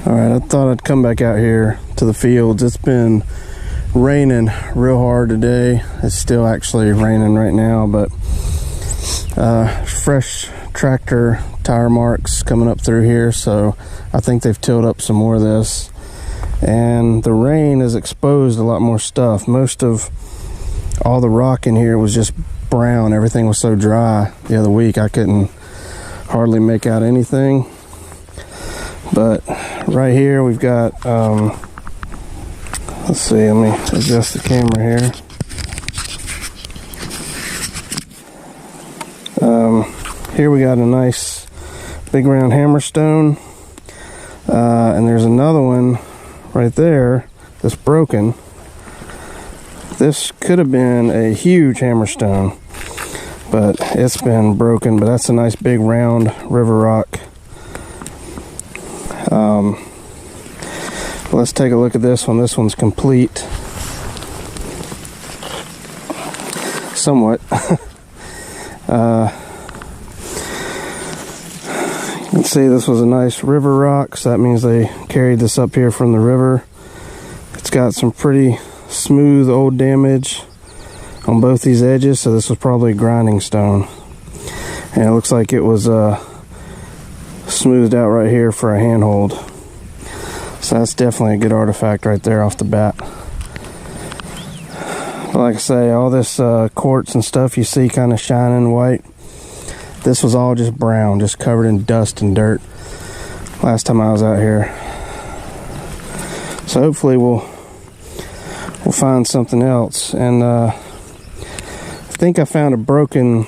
Alright, I thought I'd come back out here to the fields. It's been raining real hard today. It's still actually raining right now, but fresh tractor tire marks coming up through here, so I think they've tilled up some more of this. And the rain has exposed a lot more stuff. Most of all the rock in here was just brown. Everything was so dry the other week I couldn't hardly make out anything. But right here we've got let's see, let me adjust the camera here. Here we got a nice big round hammerstone, and there's another one right there that's broken. This could have been a huge hammerstone, but it's been broken. But that's a nice big round river rock. Let's take a look at this one. This one's complete. Somewhat. You can see this was a nice river rock, so that means they carried this up here from the river. It's got some pretty smooth old damage on both these edges, so this was probably grinding stone. And it looks like it was smoothed out right here for a handhold. So that's definitely a good artifact right there off the bat. But like I say, all this quartz and stuff you see kind of shining white, this was all just brown, just covered in dust and dirt last time I was out here. So hopefully we'll find something else. And I think I found a broken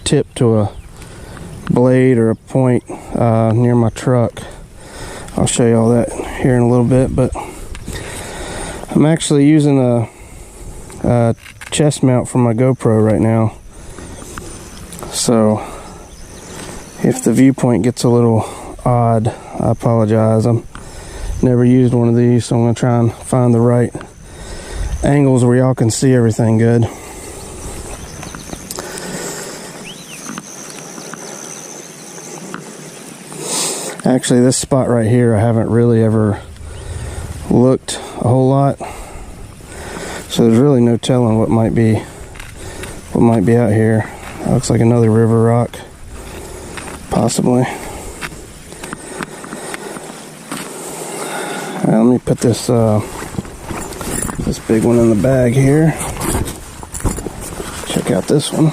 tip to a blade or a point near my truck. I'll show you all that here in a little bit. But I'm actually using a chest mount for my GoPro right now, so if the viewpoint gets a little odd, I apologize. I've never used one of these, so I'm going to try and find the right angles where y'all can see everything good. Actually, this spot right here, I haven't really ever looked a whole lot, so there's really no telling what might be out here. That looks like another river rock, possibly. All right, let me put this this big one in the bag here. Check out this one.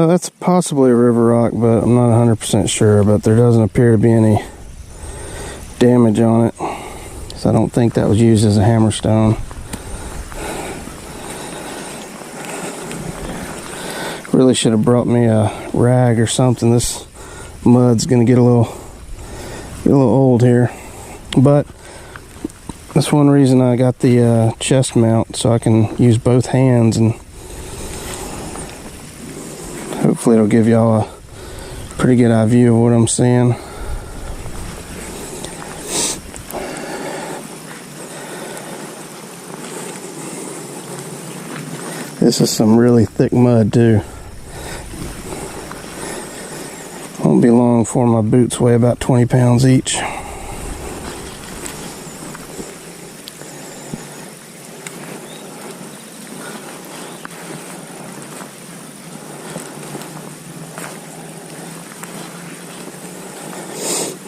That's possibly a river rock, but I'm not 100% sure. But there doesn't appear to be any damage on it, so I don't think that was used as a hammerstone. Really should have brought me a rag or something. This mud's gonna get a little old here, but that's one reason I got the chest mount, so I can use both hands, and hopefully it'll give y'all a pretty good eye view of what I'm seeing. This is some really thick mud too. Won't be long before my boots weigh about 20 pounds each.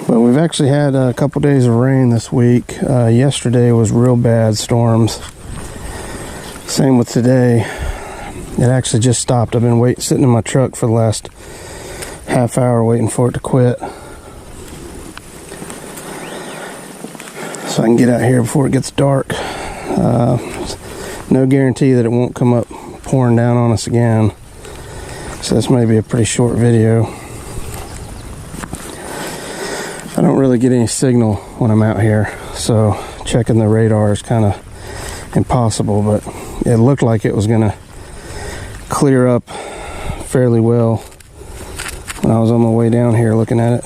But we've actually had a couple days of rain this week. Yesterday was real bad storms. Same with today. It actually just stopped. I've been sitting in my truck for the last half hour waiting for it to quit, so I can get out here before it gets dark. No guarantee that it won't come up pouring down on us again, so this may be a pretty short video. I don't really get any signal when I'm out here, so checking the radar is kind of impossible, but it looked like it was gonna clear up fairly well when I was on my way down here looking at it.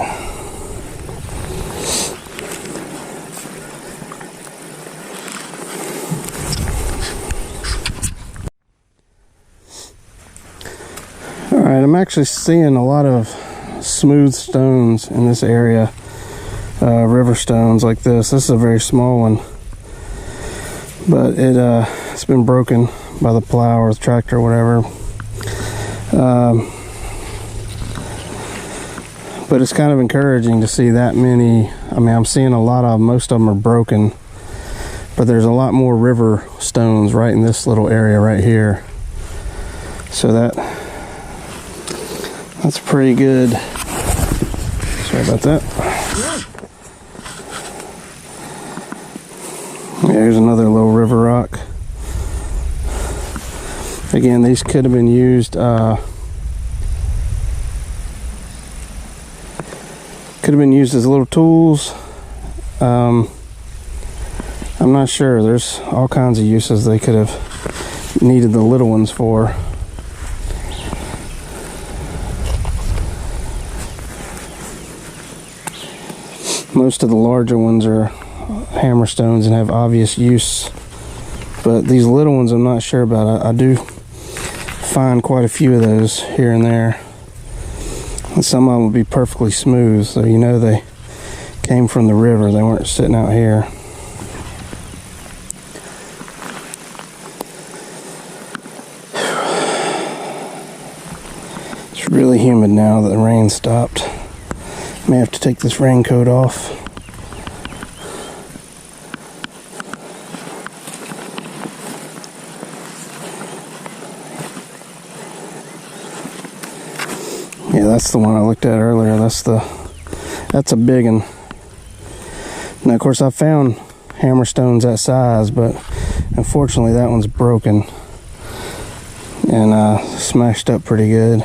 I'm actually seeing a lot of smooth stones in this area. River stones like this. This is a very small one, but it's been broken by the plow or the tractor or whatever. But it's kind of encouraging to see that many. I mean, I'm seeing a lot of them. Most of them are broken, but there's a lot more river stones right in this little area right here. So that's pretty good. Sorry about that. Yeah, here's another little river rock. Again, these could have been used as little tools. I'm not sure. There's all kinds of uses they could have needed the little ones for. Most of the larger ones are hammer stones and have obvious use, but these little ones I'm not sure about. I do find quite a few of those here and there, and some of them will be perfectly smooth, so you know they came from the river. They weren't sitting out here. It's really humid now that the rain stopped. May have to take this raincoat off. Yeah, that's the one I looked at earlier. That's a big one. Now, of course, I found hammer stones that size, but unfortunately that one's broken and smashed up pretty good.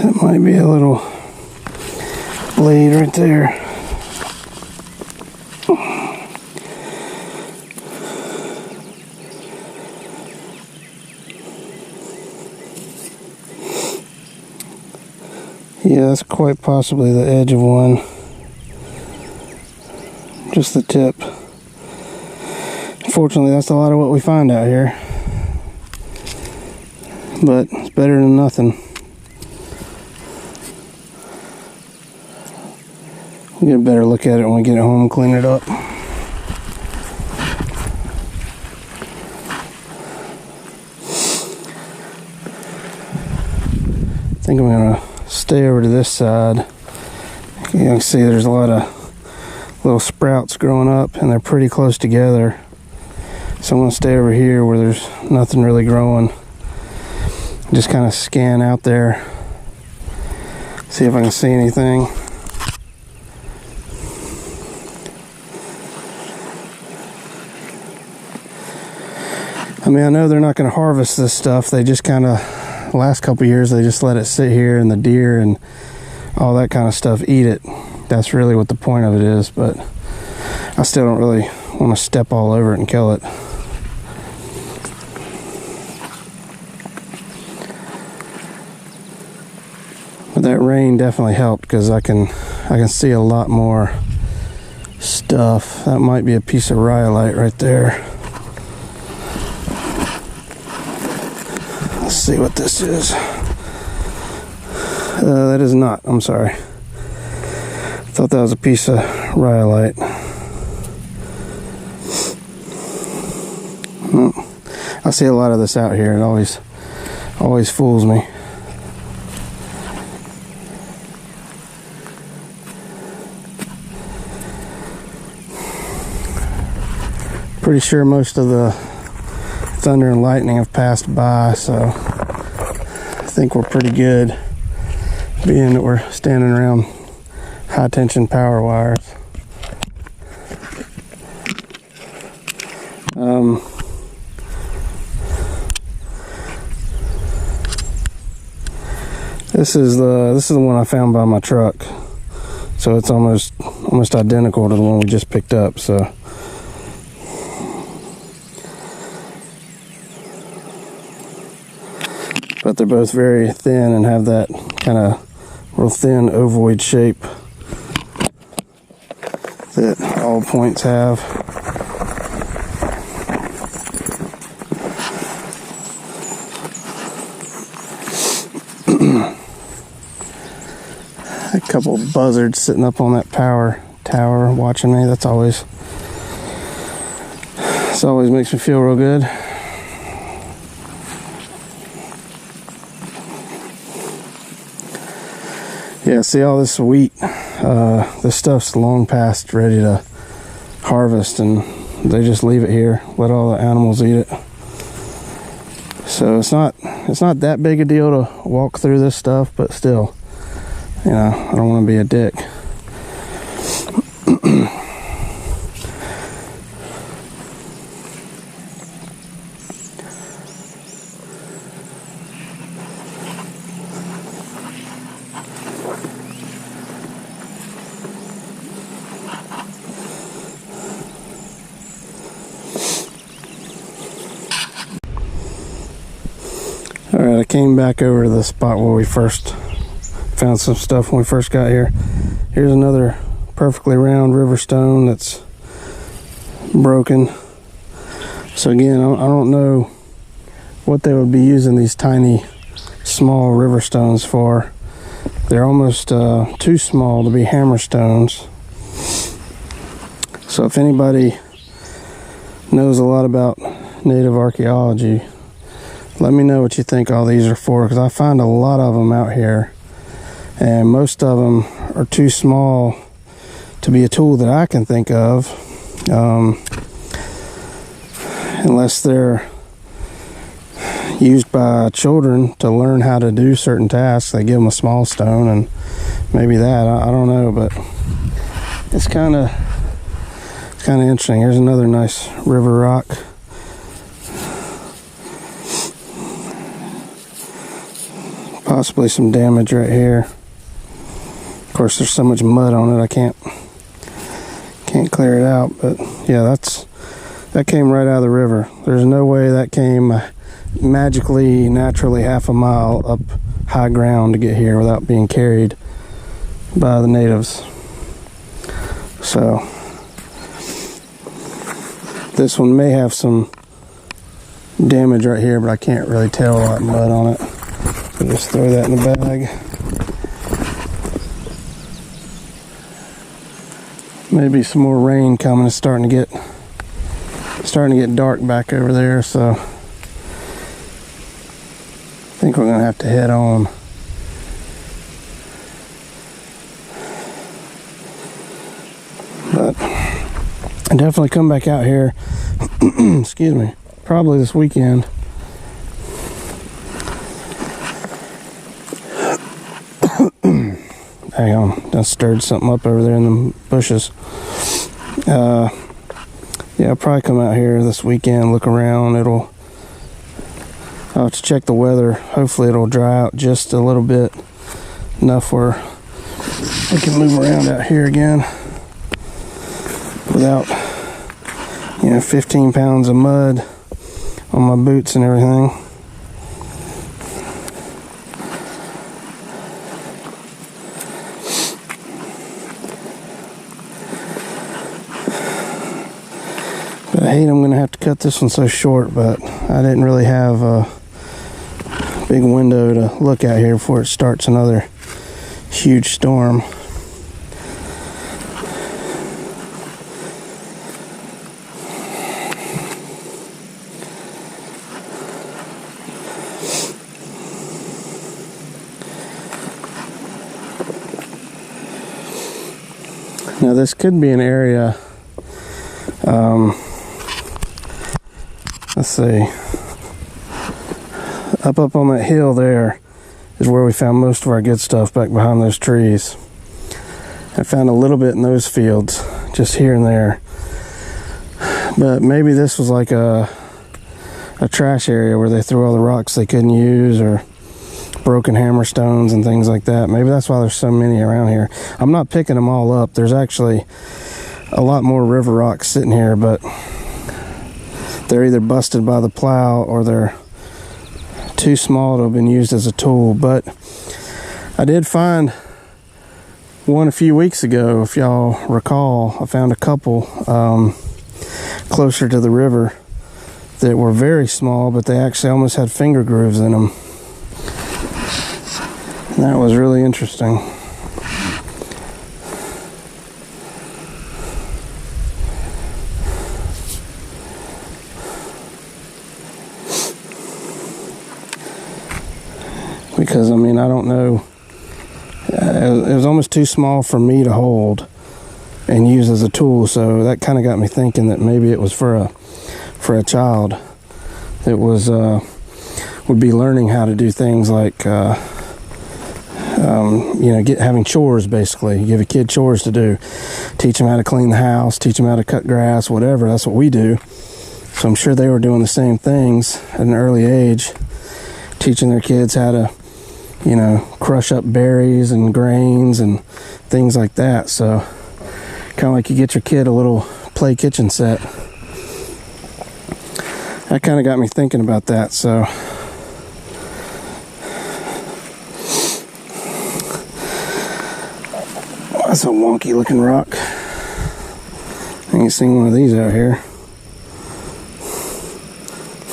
That might be a little blade right there. Yeah, that's quite possibly the edge of one. Just the tip. Unfortunately, that's a lot of what we find out here. But it's better than nothing. We'll get a better look at it when we get it home and clean it up. I think I'm going to stay over to this side. You can see there's a lot of little sprouts growing up and they're pretty close together. So I'm going to stay over here where there's nothing really growing. Just kind of scan out there. See if I can see anything. I mean, I know they're not going to harvest this stuff. They just kind of, the last couple years, they just let it sit here and the deer and all that kind of stuff eat it. That's really what the point of it is, but I still don't really want to step all over it and kill it. But that rain definitely helped because I can see a lot more stuff. That might be a piece of rhyolite right there. Let's see what this is. That is not. I'm sorry. Thought that was a piece of rhyolite. I see a lot of this out here. It always fools me. Pretty sure most of the thunder and lightning have passed by, so I think we're pretty good, being that we're standing around high tension power wires. This is the one I found by my truck, so it's almost almost identical to the one we just picked up, so. But they're both very thin and have that kind of real thin ovoid shape that all points have. A couple of buzzards sitting up on that power tower watching me. This always makes me feel real good. Yeah, see all this wheat, this stuff's long past ready to harvest, and they just leave it here, let all the animals eat it. So it's not that big a deal to walk through this stuff, but still, you know, I don't want to be a dick. Alright, I came back over to the spot where we first found some stuff when we first got here. Here's another perfectly round river stone that's broken. So again, I don't know what they would be using these tiny, small river stones for. They're almost too small to be hammer stones. So if anybody knows a lot about native archaeology, let me know what you think all these are for, because I find a lot of them out here, and most of them are too small to be a tool that I can think of, unless they're used by children to learn how to do certain tasks. They give them a small stone, and maybe that, I don't know, but it's kind of interesting. Here's another nice river rock. Possibly some damage right here. Of course, there's so much mud on it, I can't clear it out. But yeah, that came right out of the river. There's no way that came magically, naturally half a mile up high ground to get here without being carried by the natives. So this one may have some damage right here, but I can't really tell. A lot of mud on it. So just throw that in the bag. Maybe some more rain coming. It's starting to get dark back over there, so I think we're gonna have to head on. But I definitely come back out here. Excuse me. Probably this weekend. Hang on, I stirred something up over there in the bushes. Yeah, I'll probably come out here this weekend, look around. I'll have to check the weather. Hopefully it'll dry out just a little bit, enough where we can move around out here again without, 15 pounds of mud on my boots and everything. I hate I'm going to have to cut this one so short, but I didn't really have a big window to look out here before it starts another huge storm. Now this could be an area, let's see, up on that hill there is where we found most of our good stuff, back behind those trees. I found a little bit in those fields, just here and there. But maybe this was like a trash area where they threw all the rocks they couldn't use, or broken hammer stones and things like that. Maybe that's why there's so many around here. I'm not picking them all up. There's actually a lot more river rocks sitting here, but they're either busted by the plow or they're too small to have been used as a tool. But I did find one a few weeks ago, if y'all recall. I found a couple closer to the river that were very small, but they actually almost had finger grooves in them. And that was really interesting. Because, I mean, I don't know, it was almost too small for me to hold and use as a tool, so that kind of got me thinking that maybe it was for a child that was would be learning how to do things like having chores. Basically, you give a kid chores to do, teach them how to clean the house, teach them how to cut grass, whatever. That's what we do. So I'm sure they were doing the same things at an early age, teaching their kids how to, crush up berries and grains and things like that. So kind of like you get your kid a little play kitchen set. That kind of got me thinking about that. So that's a wonky looking rock. I ain't seen one of these out here.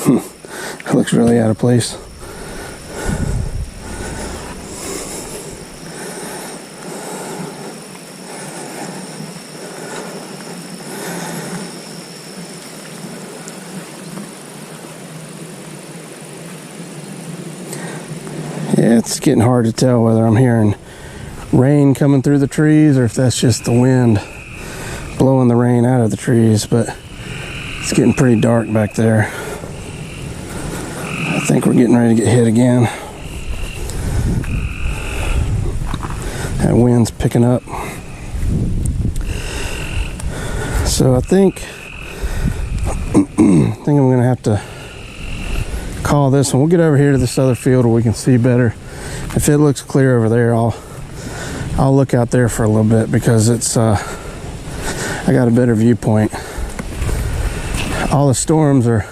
It looks really out of place. Yeah, it's getting hard to tell whether I'm hearing rain coming through the trees or if that's just the wind blowing the rain out of the trees, but it's getting pretty dark back there. I think we're getting ready to get hit again. That wind's picking up. So I think I'm gonna have to call this one. We'll get over here to this other field where we can see better. If it looks clear over there, I'll look out there for a little bit, because it's I got a better viewpoint. All the storms are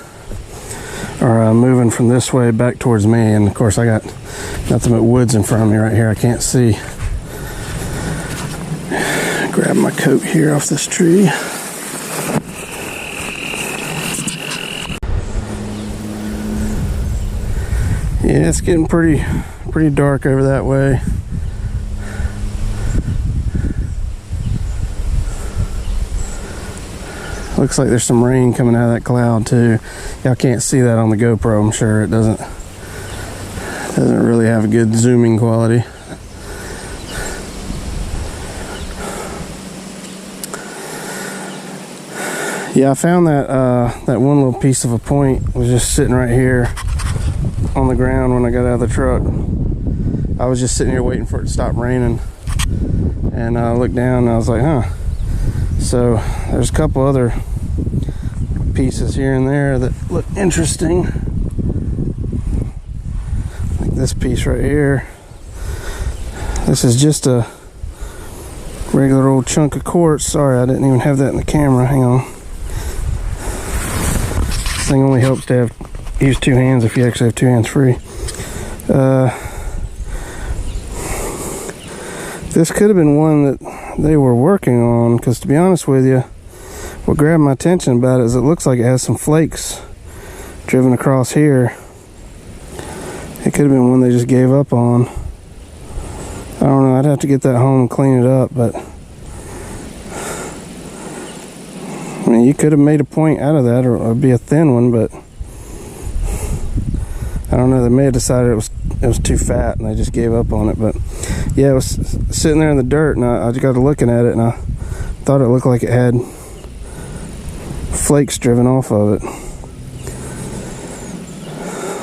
moving from this way back towards me, and of course I got nothing but woods in front of me right here. I can't see. Grab my coat here off this tree. Yeah, it's getting pretty dark over that way. Looks like there's some rain coming out of that cloud too. Y'all can't see that on the GoPro, I'm sure. It doesn't really have a good zooming quality. Yeah, I found that one little piece of a point was just sitting right here on the ground when I got out of the truck. I was just sitting here waiting for it to stop raining, and I looked down and I was like, huh. So there's a couple other pieces here and there that look interesting, like this piece right here. This is just a regular old chunk of quartz. Sorry, I didn't even have that in the camera. Hang on. This thing only helps to use two hands if you actually have two hands free. This could have been one that they were working on, because to be honest with you, what grabbed my attention about it is it looks like it has some flakes driven across here. It could have been one they just gave up on. I don't know, I'd have to get that home and clean it up, but I mean, you could have made a point out of that, or it'd be a thin one, but I don't know, they may have decided it was too fat and they just gave up on it. But yeah, it was sitting there in the dirt, and I just got to looking at it, and I thought it looked like it had flakes driven off of it.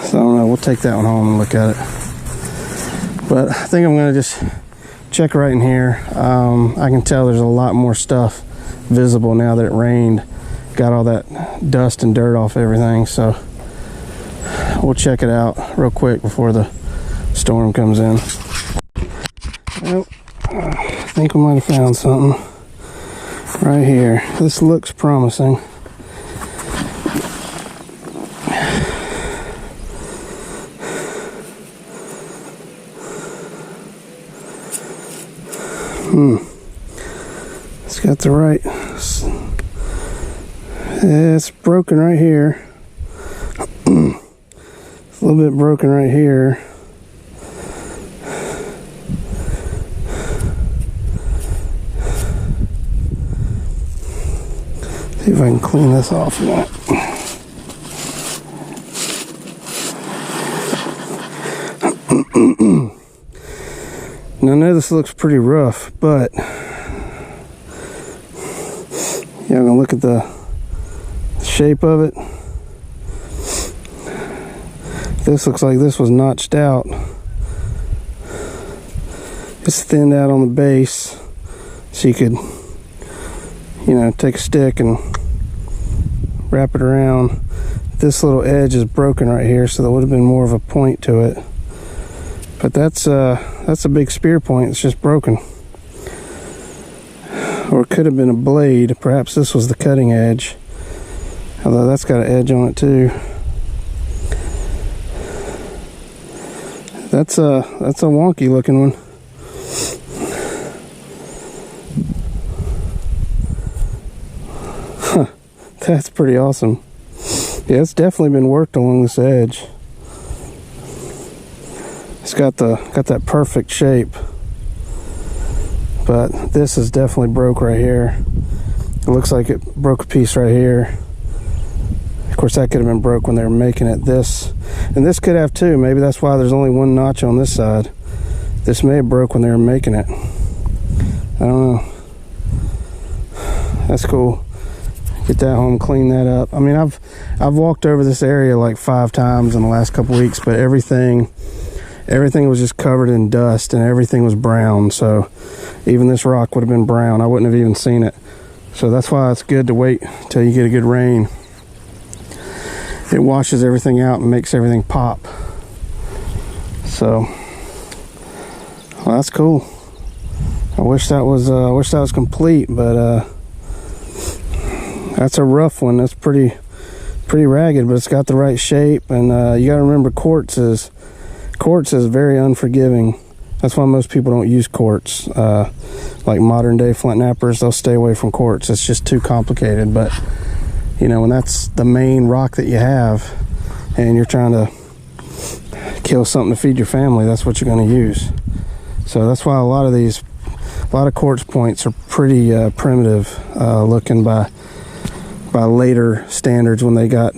So I don't know, we'll take that one home and look at it. But I think I'm going to just check right in here. I can tell there's a lot more stuff visible now that it rained. Got all that dust and dirt off everything, so we'll check it out real quick before the storm comes in. Well, I think we might have found something right here. This looks promising. It's got the right, it's broken right here. It's a little bit broken right here. See if I can clean this off a minute. Now I know this looks pretty rough, but yeah, I'm gonna look at the shape of it. This looks like this was notched out. It's thinned out on the base, so you could, you know, take a stick and wrap it around. This little edge is broken right here, so there would have been more of a point to it. But that's a big spear point. It's just broken. Or it could have been a blade. Perhaps this was the cutting edge. Although that's got an edge on it too. That's a wonky looking one. Huh, that's pretty awesome. Yeah, it's definitely been worked along this edge. It's got that perfect shape. But this is definitely broke right here. It looks like it broke a piece right here. Of course, that could have been broke when they were making it. This, and this could have too. Maybe that's why there's only one notch on this side. This may have broke when they were making it. I don't know. That's cool. Get that home, clean that up. I mean, I've walked over this area like 5 times in the last couple weeks, but everything was just covered in dust and everything was brown. So even this rock would have been brown. I wouldn't have even seen it. So that's why it's good to wait till you get a good rain. It washes everything out and makes everything pop. So, well, that's cool. I wish that was complete, but that's a rough one. That's pretty ragged, but it's got the right shape. And you got to remember, quartz is very unforgiving. That's why most people don't use quartz. Like modern day flint knappers, they'll stay away from quartz. It's just too complicated. But you know, when that's the main rock that you have and you're trying to kill something to feed your family, that's what you're going to use. So that's why a lot of quartz points are pretty primitive looking by later standards, when they got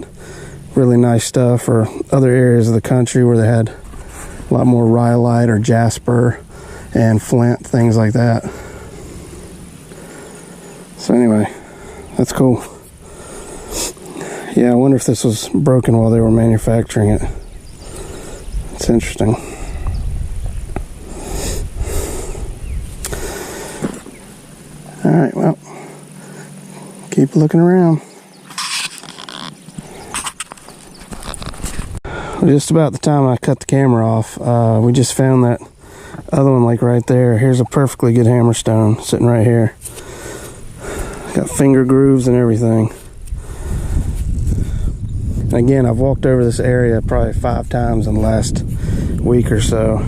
really nice stuff, or other areas of the country where they had a lot more rhyolite or jasper and flint, things like that. So anyway, that's cool. Yeah, I wonder if this was broken while they were manufacturing it. It's interesting. Alright, well, keep looking around. Just about the time I cut the camera off, we just found that other one, like right there. Here's a perfectly good hammerstone sitting right here. Got finger grooves and everything. And again, I've walked over this area probably 5 times in the last week or so.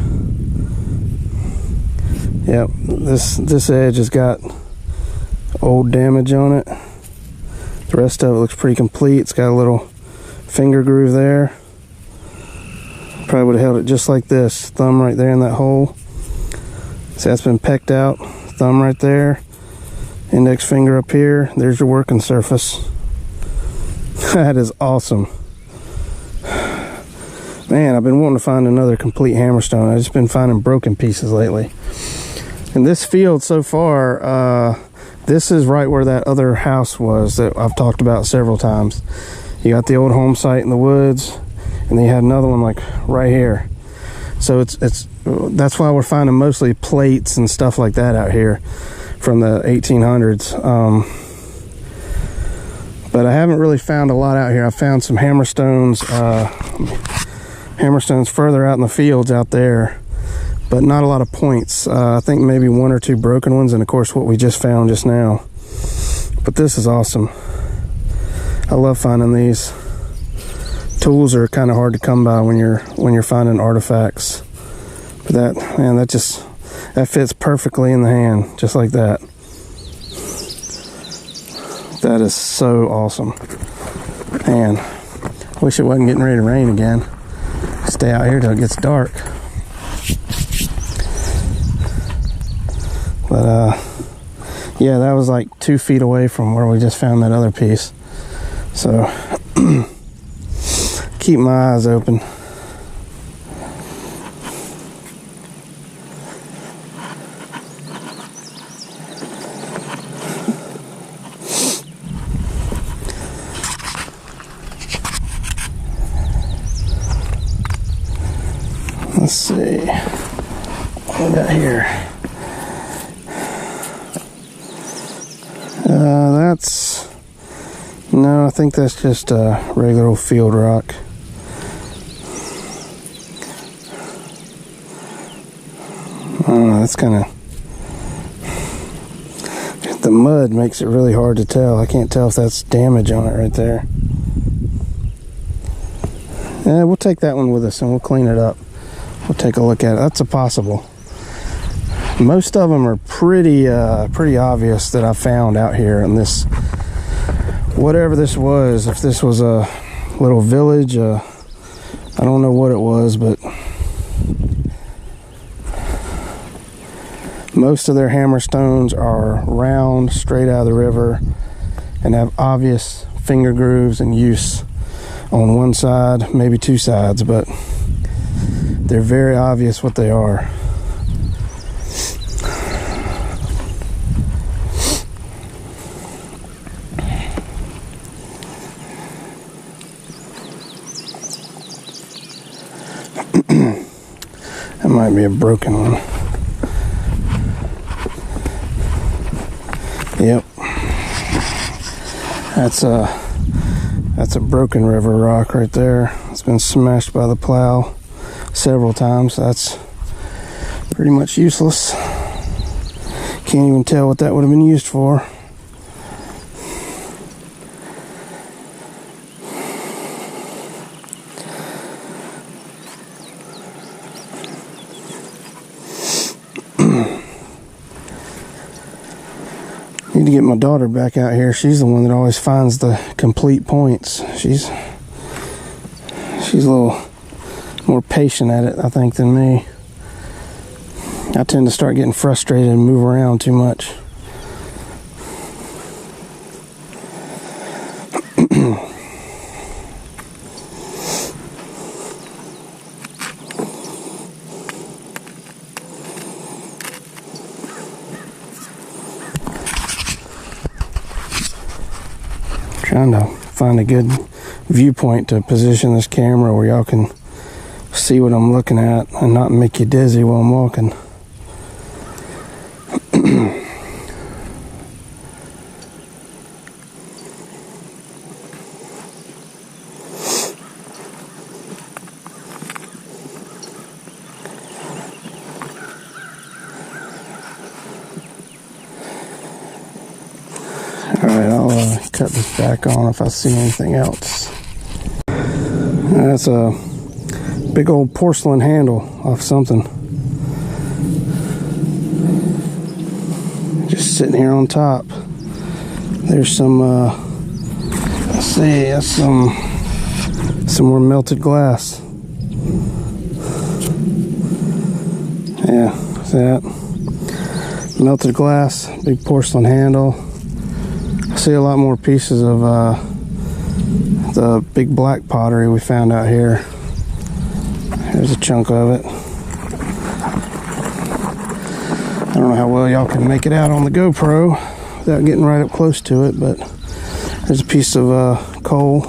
Yep, this edge has got old damage on it. The rest of it looks pretty complete. It's got a little finger groove there. Probably would have held it just like this. Thumb right there in that hole. See, that's been pecked out. Thumb right there. Index finger up here. There's your working surface. That is awesome. Man, I've been wanting to find another complete hammerstone. I've just been finding broken pieces lately. In this field so far, this is right where that other house was that I've talked about several times. You got the old home site in the woods, and then you had another one like right here. So that's why we're finding mostly plates and stuff like that out here from the 1800s. But I haven't really found a lot out here. I found some hammerstones. hammerstones further out in the fields out there, but not a lot of points. I think maybe 1 or 2 broken ones, and of course what we just found just now. But this is awesome. I love finding these. Tools are kind of hard to come by when you're finding artifacts. But that fits perfectly in the hand, just like that. That is so awesome. Man, wish it wasn't getting ready to rain again. Stay out here till it gets dark. But yeah, that was like 2 feet away from where we just found that other piece. So keep my eyes open. Let's see what we got here. No, I think that's just a regular old field rock. That's kind of, the mud makes it really hard to tell. I can't tell if that's damage on it right there. Yeah, we'll take that one with us and we'll clean it up. We'll take a look at it. That's a possible. Most of them are pretty obvious that I found out here in this, whatever this was. If this was a little village, I don't know what it was, but most of their hammerstones are round, straight out of the river, and have obvious finger grooves and use on one side, maybe 2 sides, but they're very obvious what they are. That might be a broken one. Yep. That's a broken river rock right there. It's been smashed by the plow several times. That's pretty much useless. Can't even tell what that would have been used for. Need to get my daughter back out here. She's the one that always finds the complete points. She's a little more patient at it, I think, than me. I tend to start getting frustrated and move around too much. Trying to find a good viewpoint to position this camera where y'all can see what I'm looking at and not make you dizzy while I'm walking. Alright, I'll cut this back on if I see anything else. That's a big old porcelain handle off something. Just sitting here on top. There's some, let's see, that's some more melted glass. Yeah, see that? Melted glass, big porcelain handle. I see a lot more pieces of the big black pottery we found out here. There's a chunk of it. I don't know how well y'all can make it out on the GoPro without getting right up close to it, but there's a piece of coal.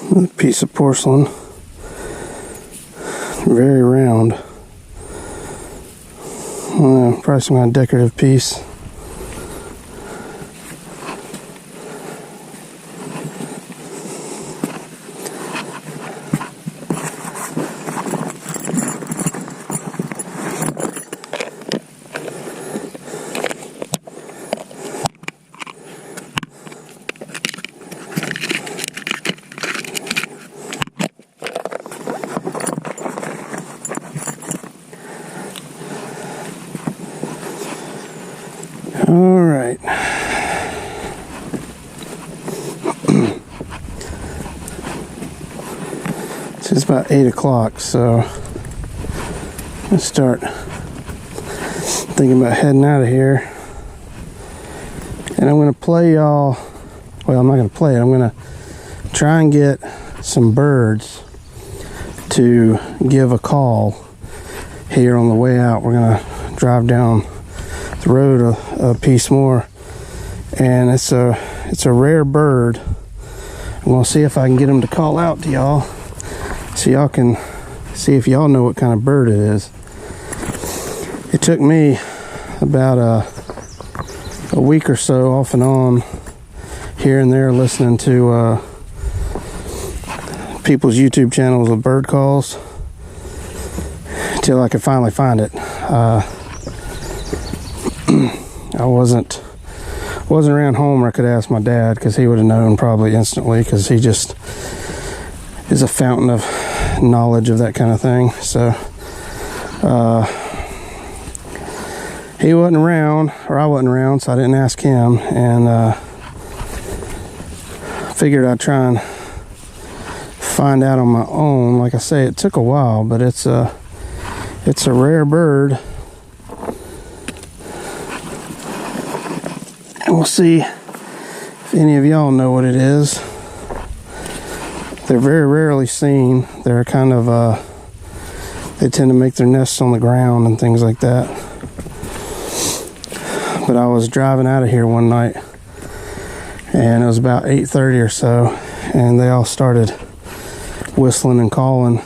Another piece of porcelain, very round. Probably some kind of decorative piece. All right. It's about 8 o'clock, so let's start thinking about heading out of here. And I'm going to play y'all, well, I'm not going to play it, I'm going to try and get some birds to give a call here on the way out. We're going to drive down the road a piece more, and it's a rare bird. I'm going to see if I can get them to call out to y'all, so y'all can see if y'all know what kind of bird it is. It took me about a week or so off and on, here and there, listening to people's YouTube channels of bird calls till I could finally find it. I wasn't around home, or I could ask my dad, because he would have known probably instantly, because he just is a fountain of knowledge of that kind of thing. So he wasn't around, or I wasn't around, so I didn't ask him, and figured I'd try and find out on my own. Like I say, it took a while, but it's a rare bird. And we'll see if any of y'all know what it is. They're very rarely seen. They're kind of, they tend to make their nests on the ground and things like that. But I was driving out of here one night, and it was about 8:30 or so, and they all started whistling and calling.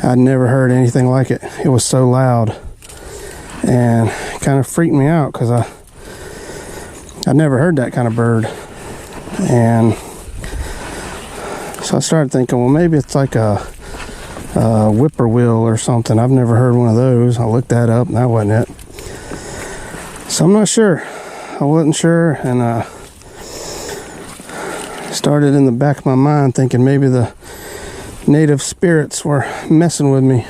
I'd never heard anything like it. It was so loud, and it kind of freaked me out, because I'd never heard that kind of bird. And so I started thinking, well, maybe it's like a whippoorwill or something. I've never heard one of those. I looked that up, and that wasn't it. So I'm not sure. I wasn't sure, and started in the back of my mind thinking maybe the native spirits were messing with me.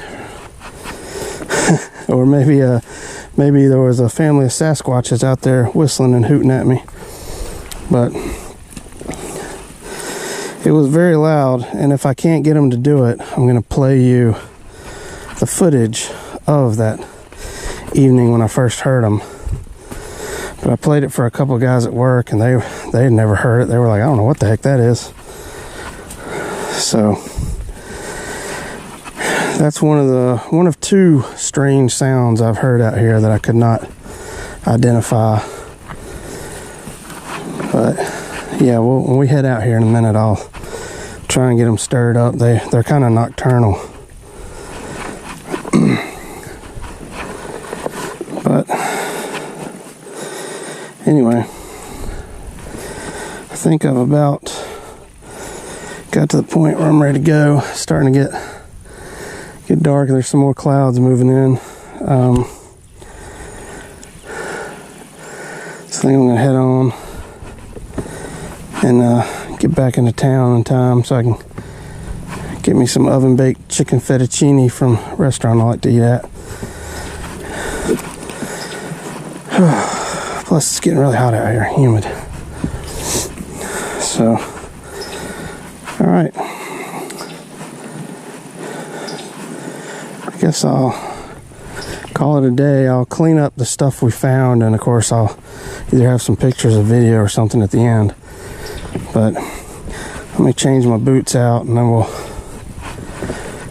Or maybe there was a family of Sasquatches out there whistling and hooting at me. But it was very loud, and if I can't get them to do it, I'm going to play you the footage of that evening when I first heard them. But I played it for a couple of guys at work, and they had never heard it. They were like, I don't know what the heck that is. So that's one of two strange sounds I've heard out here that I could not identify. But yeah, when we head out here in a minute, I'll try and get them stirred up. They're kind of nocturnal. But anyway, I think I've about got to the point where I'm ready to go. Starting to get dark, and there's some more clouds moving in. So I think I'm gonna head on and get back into town in time so I can get me some oven-baked chicken fettuccine from a restaurant I like to eat at. Plus, it's getting really hot out here, humid. So, all right. I guess I'll call it a day. I'll clean up the stuff we found, and of course I'll either have some pictures or video or something at the end. But let me change my boots out, and then we'll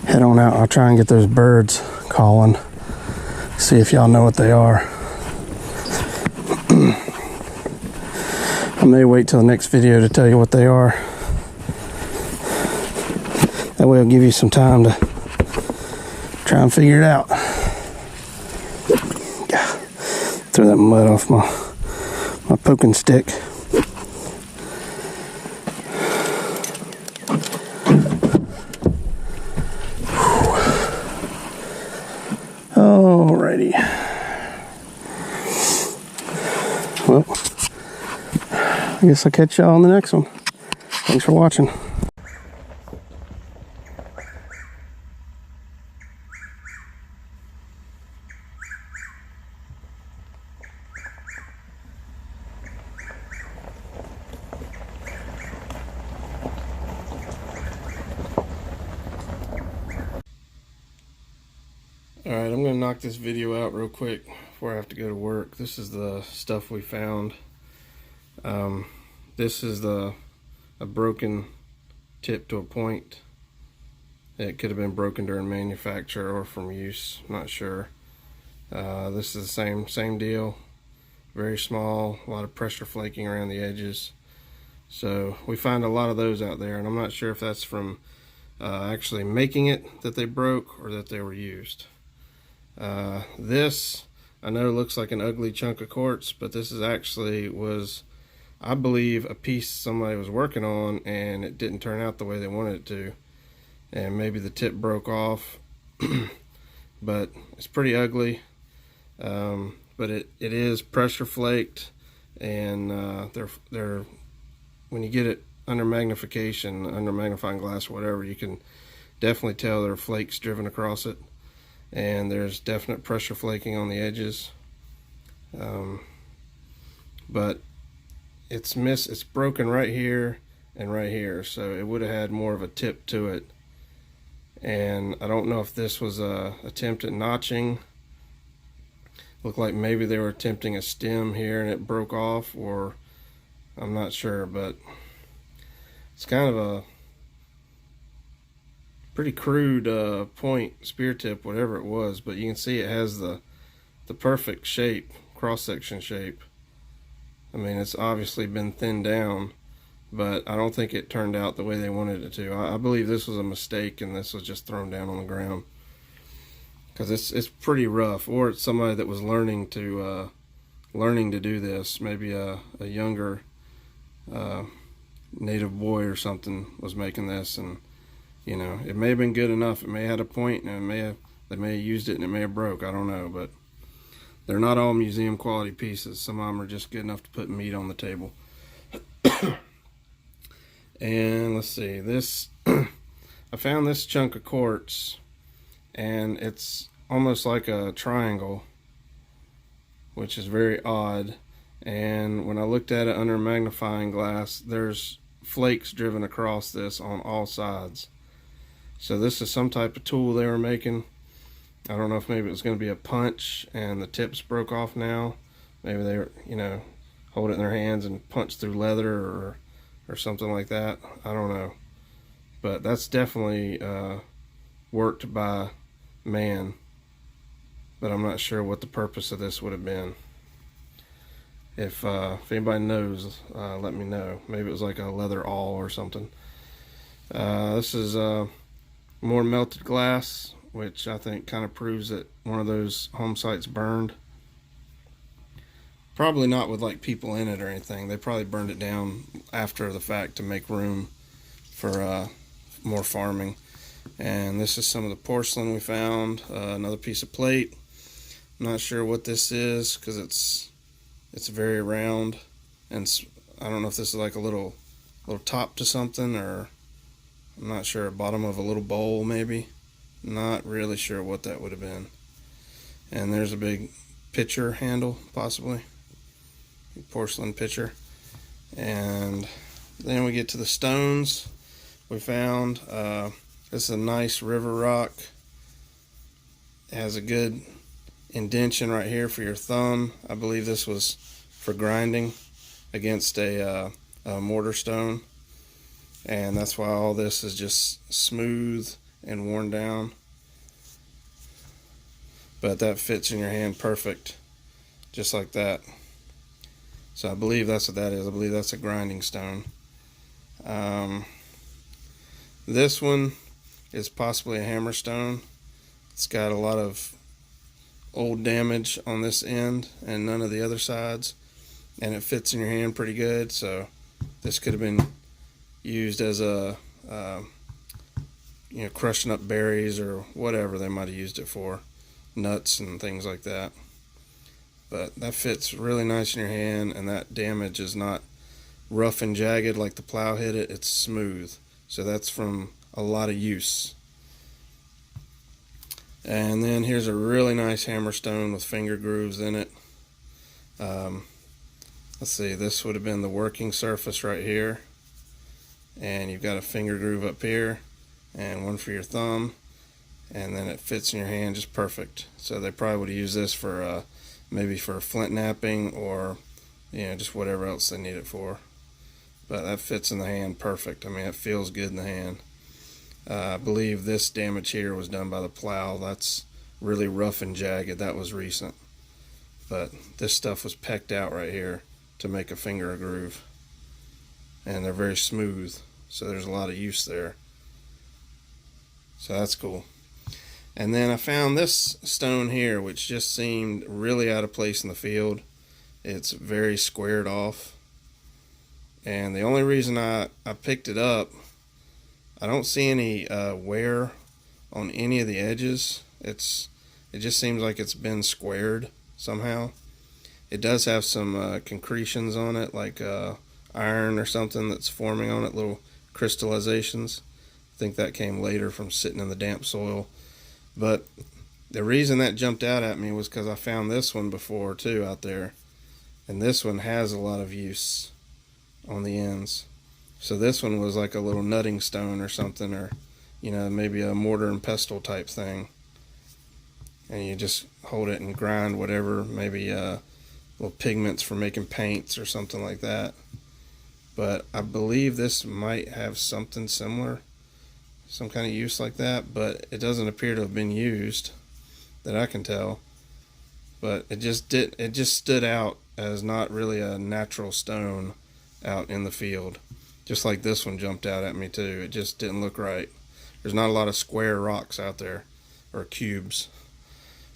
head on out. I'll try and get those birds calling. See if y'all know what they are. I may wait till the next video to tell you what they are. That way I'll give you some time to try and figure it out. Throw that mud off my poking stick. Alrighty. Well, I guess I'll catch y'all on the next one. Thanks for watching. Alright, I'm going to knock this video out real quick before I have to go to work. This is the stuff we found. This is a broken tip to a point. It could have been broken during manufacture or from use, not sure. This is the same deal. Very small, a lot of pressure flaking around the edges. So we find a lot of those out there, and I'm not sure if that's from actually making it that they broke or that they were used. This I know looks like an ugly chunk of quartz, but this is actually was, I believe, a piece somebody was working on and it didn't turn out the way they wanted it to, and maybe the tip broke off. But it's pretty ugly. But it is pressure flaked, and they're when you get it under magnification, under magnifying glass or whatever, you can definitely tell there are flakes driven across it, and there's definite pressure flaking on the edges. But it's broken right here and right here, so it would have had more of a tip to it. And I don't know if this was a attempt at notching. Looked like maybe they were attempting a stem here and it broke off, or I'm not sure, but it's kind of a pretty crude point, spear tip, whatever it was, but you can see it has the perfect shape, cross-section shape. I mean, it's obviously been thinned down, but I don't think it turned out the way they wanted it to. I believe this was a mistake and this was just thrown down on the ground, because it's pretty rough, or it's somebody that was learning to do this. Maybe a younger native boy or something was making this, and you know, it may have been good enough. It may have had a point, and they may have used it and it may have broke. I don't know, but they're not all museum quality pieces. Some of them are just good enough to put meat on the table. And let's see, this I found this chunk of quartz, and it's almost like a triangle, which is very odd. And when I looked at it under a magnifying glass, there's flakes driven across this on all sides. So this is some type of tool they were making. I don't know if maybe it was going to be a punch and the tips broke off now. Maybe they were, you know, hold it in their hands and punch through leather or something like that. I don't know. But that's definitely worked by man. But I'm not sure what the purpose of this would have been. If anybody knows, let me know. Maybe it was like a leather awl or something. This is more melted glass, which I think kind of proves that one of those home sites burned. Probably not with like people in it or anything. They probably burned it down after the fact to make room for more farming. And this is some of the porcelain we found. Another piece of plate. I'm not sure what this is because it's very round, and I don't know if this is like a little little top to something, or I'm not sure, bottom of a little bowl maybe. Not really sure what that would have been. And there's a big pitcher handle, possibly. Porcelain pitcher. And then we get to the stones we found. This is a nice river rock. It has a good indention right here for your thumb. I believe this was for grinding against a mortar stone. And that's why all this is just smooth and worn down. But that fits in your hand perfect, just like that. So I believe that's what that is. I believe that's a grinding stone. This one is possibly a hammer stone. It's got a lot of old damage on this end and none of the other sides, and it fits in your hand pretty good. So this could have been used as a crushing up berries or whatever they might have used it for, nuts and things like that. But that fits really nice in your hand, and that damage is not rough and jagged like the plow hit it. It's smooth. So that's from a lot of use. And then here's a really nice hammer stone with finger grooves in it. Let's see, this would have been the working surface right here. And you've got a finger groove up here and one for your thumb. And then it fits in your hand just perfect. So they probably would have used this for maybe for flint knapping, or just whatever else they need it for. But that fits in the hand perfect. I mean, it feels good in the hand. I believe this damage here was done by the plow. That's really rough and jagged. That was recent. But this stuff was pecked out right here to make a finger groove. And they're very smooth, so there's a lot of use there. So that's cool. And then I found this stone here, which just seemed really out of place in the field. It's very squared off. And the only reason I picked it up, I don't see any wear on any of the edges. It just seems like it's been squared somehow. It does have some concretions on it, like iron or something that's forming on it, little crystallizations. I think that came later from sitting in the damp soil. But the reason that jumped out at me was because I found this one before too out there. And this one has a lot of use on the ends. So this one was like a little nutting stone or something, or maybe a mortar and pestle type thing. And you just hold it and grind whatever, maybe little pigments for making paints or something like that. But I believe this might have something similar, some kind of use like that, but it doesn't appear to have been used that I can tell. But it just stood out as not really a natural stone out in the field. Just like this one jumped out at me too. It just didn't look right. There's not a lot of square rocks out there, or cubes.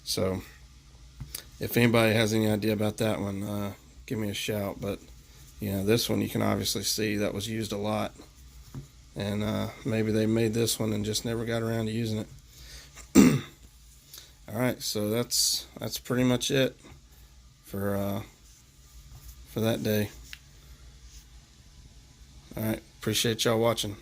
So if anybody has any idea about that one, give me a shout. But this one you can obviously see that was used a lot. And maybe they made this one and just never got around to using it. Alright, so that's pretty much it for that day. Alright, appreciate y'all watching.